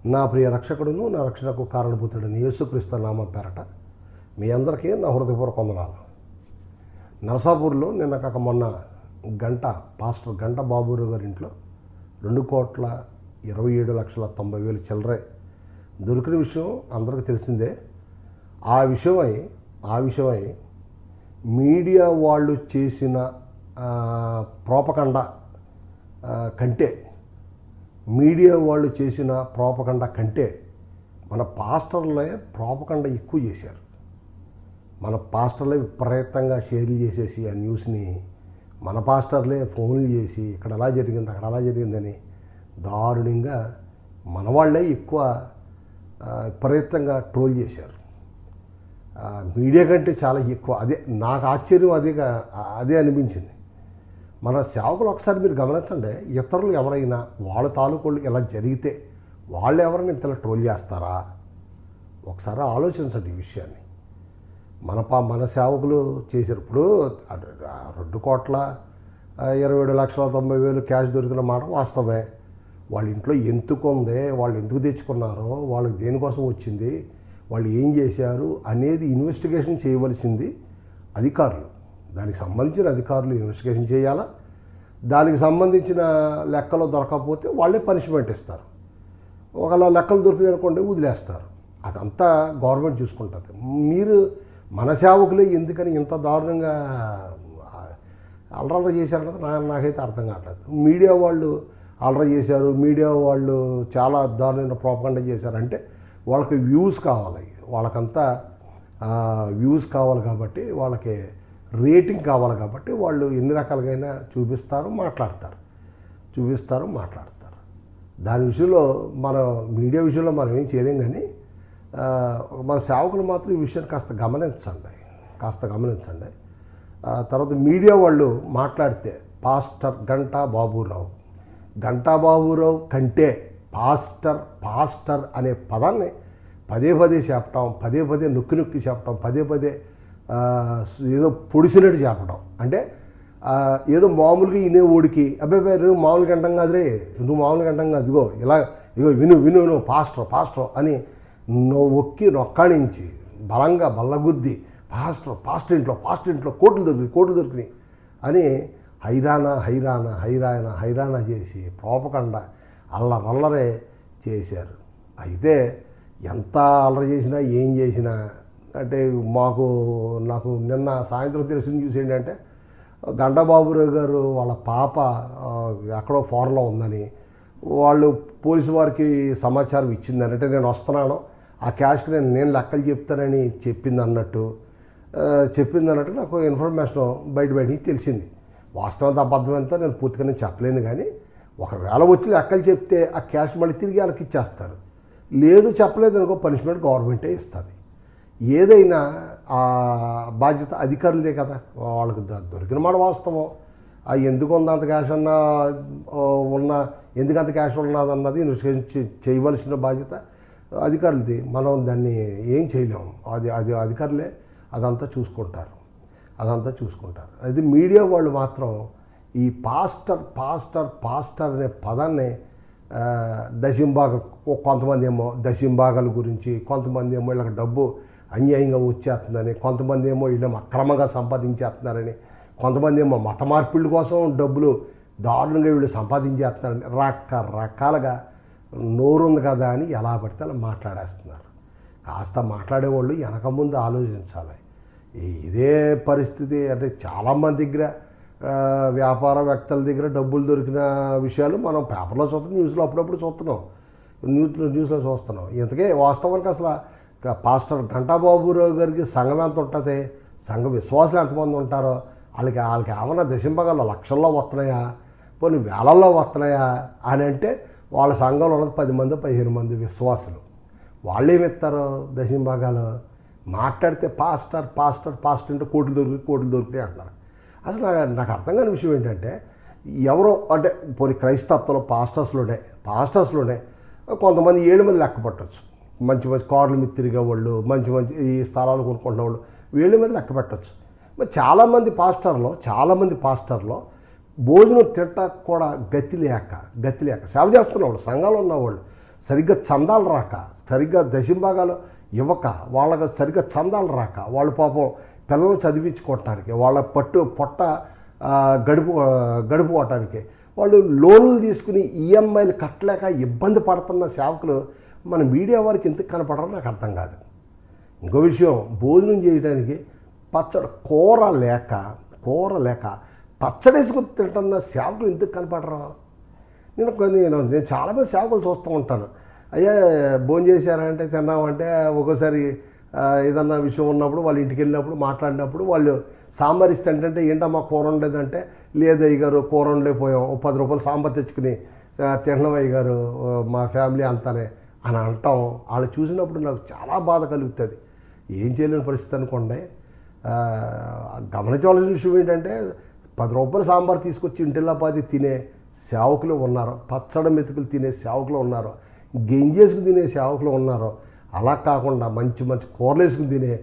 నా ప్రియ రక్షకుడును నా రక్షణకు కారణభూతుడని యేసుక్రీస్తు నామం పేరట మీ అందరికీ నా హృదయపూర్వక వందనాలు. నరసాపూర్లో నిన్న కాక మొన్న పాస్టర్ గంట బాబూరావు గారి ఇంట్లో 2,27,90,000 చిల్లరే దొరికిన విషయం అందరికీ తెలిసిందే. ఆ విషయమై మీడియా వాళ్ళు చేసిన ప్రోపకండ కంటే మన పాస్టర్లే ప్రోపకండ ఎక్కువ చేశారు. మన పాస్టర్లే విపరీతంగా షేర్లు చేసేసి ఆ న్యూస్ని మన పాస్టర్లే ఫోన్లు చేసి ఇక్కడ అలా జరిగింది అక్కడ అలా జరిగిందని దారుణంగా మన వాళ్ళే ఎక్కువ విపరీతంగా ట్రోల్ చేశారు. మీడియా కంటే చాలా ఎక్కువ. అదే నాకు ఆశ్చర్యం, అదే అనిపించింది. మన సేవకులు ఒకసారి మీరు గమనించండి, ఇతరులు ఎవరైనా వాళ్ళ తాలూకోళ్ళు ఇలా జరిగితే వాళ్ళు ఎవరైనా ఇంతలా ట్రోల్ చేస్తారా? ఒకసారి ఆలోచించండి ఈ విషయాన్ని. మన సేవకులు చేసినప్పుడు 2,27,90,000 క్యాష్ దొరికిన మాట వాస్తవమే. వాళ్ళ ఇంట్లో ఎందుకు ఉంది, వాళ్ళు ఎందుకు తెచ్చుకున్నారో, వాళ్ళకి దేనికోసం వచ్చింది, వాళ్ళు ఏం చేశారు అనేది ఇన్వెస్టిగేషన్ చేయవలసింది అధికారులు. దానికి సంబంధించిన అధికారులు ఇన్వెస్టిగేషన్ చేయాలా. దానికి సంబంధించిన లెక్కలు దొరకకపోతే వాళ్ళే పనిష్మెంట్ ఇస్తారు. ఒకవేళ లెక్కలు దొరికినాయి అనుకోండి వదిలేస్తారు. అదంతా గవర్నమెంట్ చూసుకుంటుంది. మీరు మన సేవకులే ఎందుకని ఇంత దారుణంగా అల్లరి చేశారన్నది నాకైతే అర్థం కావట్లేదు. మీడియా వాళ్ళు అల్లరి చేశారు, మీడియా వాళ్ళు చాలా దారుణమైన ప్రోపగండా చేశారంటే వాళ్ళకి వ్యూస్ కావాలి. వాళ్ళకంతా వ్యూస్ కావాలి కాబట్టి, వాళ్ళకి రేటింగ్ కావాలి కాబట్టి వాళ్ళు ఎన్ని రకాలుగా చూపిస్తారు, మాట్లాడతారు. దాని విషయంలో మన మీడియా విషయంలో మనం ఏం చేయలేం. కానీ మన సేవకులు మాత్రం ఈ విషయాన్ని కాస్త గమనించండి. తర్వాత మీడియా వాళ్ళు మాట్లాడితే పాస్టర్ గంటా బాబూరావు కంటే పాస్టర్ అనే పదాన్ని పదే చెప్పటం, పదే నొక్కి చెప్పటం, పదే ఏదో పొడిసినట్టు చెప్పడం. అంటే ఏదో మామూలుగా ఇనే ఓడికి అబ్బాయి నువ్వు మామూలుగా అంటాం కాదురే, నువ్వు మామూలుగా అంటాం కాదు, ఇగో విను పాస్టర్ అని నొక్కాణించి బలంగా బల్లగుద్ది పాస్టర్ ఇంట్లో కోట్లు దొరికినాయి అని హైరానా చేసి ప్రోపకండ అల్లరే చేశారు. అయితే ఎంత అల్లరి చేసినా ఏం చేసినా అంటే నాకు నిన్న సాయంత్రం తెలిసిన న్యూస్ ఏంటంటే గంటబాబురావు గారు వాళ్ళ పాప ఎక్కడో ఫారెన్లో ఉందని వాళ్ళు పోలీసు వారికి సమాచారం ఇచ్చిందని, అంటే నేను వస్తున్నాను ఆ క్యాష్కి నేను లెక్కలు చెప్తానని చెప్పింది అన్నట్టు నాకు ఇన్ఫర్మేషన్ బయటికి తెలిసింది. వాస్తవం అబద్ధం ఎంతో నేను పూర్తిగా చెప్పలేను. కానీ ఒకవేళ వచ్చి లెక్కలు చెప్తే ఆ క్యాష్ మళ్ళీ తిరిగి వాళ్ళకి ఇచ్చేస్తారు. లేదు చెప్పలేదు అనుకో పనిష్మెంట్ గవర్నమెంటే ఇస్తుంది. ఏదైనా ఆ బాధ్యత అధికారులదే కదా. వాళ్ళకి దొరికిన మాట వాస్తవం. ఎందుకు ఉంది అంత క్యాష్ ఎందుకు అంత క్యాష్ ఉన్నదన్నది ఇన్వెస్టిగేషన్ చేయవలసిన బాధ్యత అధికారులది. మనం దాన్ని ఏం చేయలేము. అది అధికారులే అదంతా చూసుకుంటారు. అయితే మీడియా వాళ్ళు మాత్రం ఈ పాస్టర్ అనే పదాన్ని కొంతమంది ఏమో దశంభాగాల గురించి, కొంతమంది ఏమో వీళ్ళకి డబ్బు అన్యాయంగా వచ్చేస్తుందని, కొంతమంది ఏమో వీళ్ళేమో అక్రమంగా సంపాదించేస్తున్నారని, కొంతమంది ఏమో మత మార్పిళ్ళ కోసం డబ్బులు దారుణంగా వీళ్ళు సంపాదించేస్తున్నారని రకరకాలుగా నోరుంది కదా అని ఎలా పడితే అలా మాట్లాడేస్తున్నారు. కాస్త మాట్లాడేవాళ్ళు వెనక ముందు ఆలోచించాలి. ఇదే పరిస్థితి అంటే చాలామంది దగ్గర వ్యాపారవేత్తల దగ్గర డబ్బులు దొరికిన విషయాలు మనం పేపర్లో చూస్తున్నాం, న్యూస్లో అప్పుడప్పుడు చూస్తున్నాం. ఇంతకే వాస్తవానికి అసలు పాస్టర్ గంటాబాబురావు గారికి సంఘం ఎంత ఉంటుంది, సంఘ విశ్వాసులు ఎంతమంది ఉంటారో, వాళ్ళకి ఏమన్నా దశంభాగాల్లో లక్షల్లో వస్తున్నాయా, పోనీ వేలల్లో వస్తున్నాయా అని అంటే వాళ్ళ సంఘంలో ఉన్నది 10 మంది 15 మంది విశ్వాసులు. వాళ్ళు ఏమిస్తారు దశంభాగాలు? మాట్లాడితే పాస్టర్ అంటే కోట్లు దొరికినాయి అంటున్నారు. అసలు నాకు అర్థం కాని విషయం ఏంటంటే, ఎవరో అంటే పోనీ క్రైస్తత్వంలో పాస్టర్స్లోనే కొంతమంది 7 మంది లెక్క పట్టవచ్చు. మంచి కార్ల మీద తిరిగే వాళ్ళు, మంచి ఈ స్థలాలు కొనుక్కుంటున్న వాళ్ళు 7 మంది లెక్క పెట్టచ్చు. మరి చాలామంది పాస్టర్లో భోజనం తింటా కూడా గతి లేక సేవ చేస్తున్నవాళ్ళు, సంఘాలు ఉన్నవాళ్ళు సరిగ్గా చందాలు రాక, సరిగ్గా దశంభాగాలు ఇవ్వక, వాళ్ళకి సరిగ్గా చందాలు రాక, వాళ్ళు పాపం పిల్లలు చదివించుకోవటానికి, వాళ్ళ పొట్ట గడుపుకోవటానికి వాళ్ళు లోన్లు తీసుకుని ఈఎంఐలు కట్టలేక ఇబ్బంది పడుతున్న సేవకులు మన మీడియా వారికి ఎందుకు కనపడరో నాకు అర్థం కాదు. ఇంకో విషయం, భోజనం చేయడానికి కూర లేక పచ్చడేసుకుని తింటున్న సేవకులు ఎందుకు కనపడరు? నేను చాలామంది సేవకులు చూస్తూ ఉంటాను. అయ్యా భోజనం చేశారంటే తిన్నామంటే ఒక్కోసారి ఏదన్నా విషయం ఉన్నప్పుడు వాళ్ళ ఇంటికి వెళ్ళినప్పుడు మాట్లాడినప్పుడు వాళ్ళు సాంబార్ ఇస్తే ఏంటంటే ఏంటమ్మా కూర ఉండలేదంటే, లేదు అయ్య గారు కూర ఉండలేకపోయాం, 10 రూపాయలు సాంబార్ తెచ్చుకుని తినడం అయ్య గారు మా ఫ్యామిలీ అంతానే అని అంటాం. వాళ్ళు చూసినప్పుడు నాకు చాలా బాధ కలుగుతుంది. ఏం చేయలేని పరిస్థితి అనుకోండి. గమనించవలసిన విషయం ఏంటంటే 10 రూపాయలు సాంబార్ తీసుకొచ్చి ఇంటిల్లాపాది తినే సేవకులు ఉన్నారు, పచ్చడి మెతుకులు తినే సేవకులు ఉన్నారు, గింజేసుకుని తినే సేవకులు ఉన్నారు. అలా కాకుండా మంచి కూరలు వేసుకుని తినే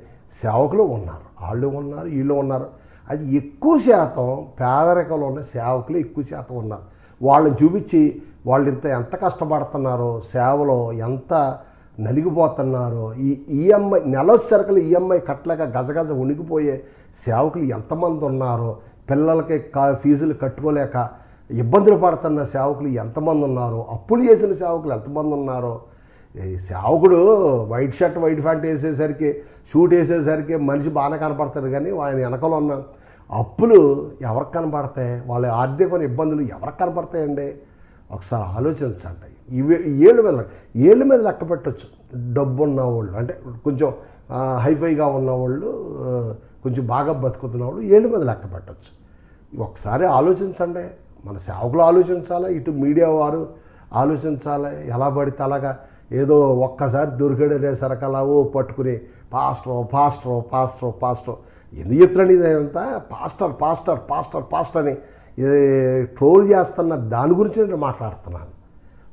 సేవకులు ఉన్నారు. వాళ్ళు ఉన్నారు, వీళ్ళు ఉన్నారు. అది ఎక్కువ శాతం పేదరికంలో ఉన్న సేవకులు ఎక్కువ శాతం ఉన్నారు. వాళ్ళని చూపించి వాళ్ళు ఎంత కష్టపడుతున్నారో, సేవలో ఎంత నలిగిపోతున్నారో, ఈ ఈఎంఐ నెలసరికలు ఈఎంఐ కట్టలేక గజగజ ఉనికిపోయే సేవకులు ఎంతమంది ఉన్నారో, పిల్లలకి ఫీజులు కట్టుకోలేక ఇబ్బందులు పడుతున్న సేవకులు ఎంతమంది ఉన్నారో, అప్పులు చేసిన సేవకులు ఎంతమంది ఉన్నారో. ఈ సేవకుడు వైట్ షర్ట్ వైట్ ప్యాంట్ వేసేసరికి, షూట్ వేసేసరికి మనిషి బాగానే కనపడతాడు, కానీ ఆయన వెనకలో ఉన్న అప్పులు ఎవరికి కనపడతాయి? వాళ్ళ ఆర్థికమైన ఇబ్బందులు ఎవరికి కనపడతాయండి? ఒకసారి ఆలోచించండి. ఏళ్ళ మీద లెక్క పెట్టచ్చు. డబ్బు ఉన్నవాళ్ళు, అంటే కొంచెం హైఫైగా ఉన్నవాళ్ళు, కొంచెం బాగా బతుకుతున్న వాళ్ళు ఏళ్ళ మీద లెక్క పెట్టచ్చు. ఒకసారి ఆలోచించండి. మన సేవకులు ఆలోచించాలి, ఇటు మీడియా వారు ఆలోచించాలి. ఎలా పడితే అలాగా ఏదో ఒక్కసారి దొరికాడనే సరకలావో పట్టుకుని పాస్టర్ ఎందుకు చెప్తున్నాను ఇదంతా? పాస్టర్ అని ట్రోల్ చేస్తున్న దాని గురించి నేను మాట్లాడుతున్నాను.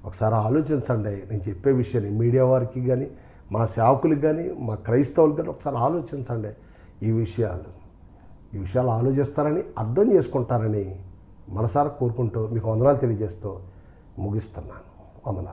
ఒకసారి ఆలోచించండి. నేను చెప్పే విషయాన్ని మీడియా వారికి కానీ, మా సేవకులకు కానీ, మా క్రైస్తవులకు కానీ ఒకసారి ఆలోచించండి. ఈ విషయాలు ఆలోచిస్తారని, అర్థం చేసుకుంటారని మనసారా కోరుకుంటూ మీకు వందనాలు తెలియజేస్తూ ముగిస్తున్నాను. వందనాలు.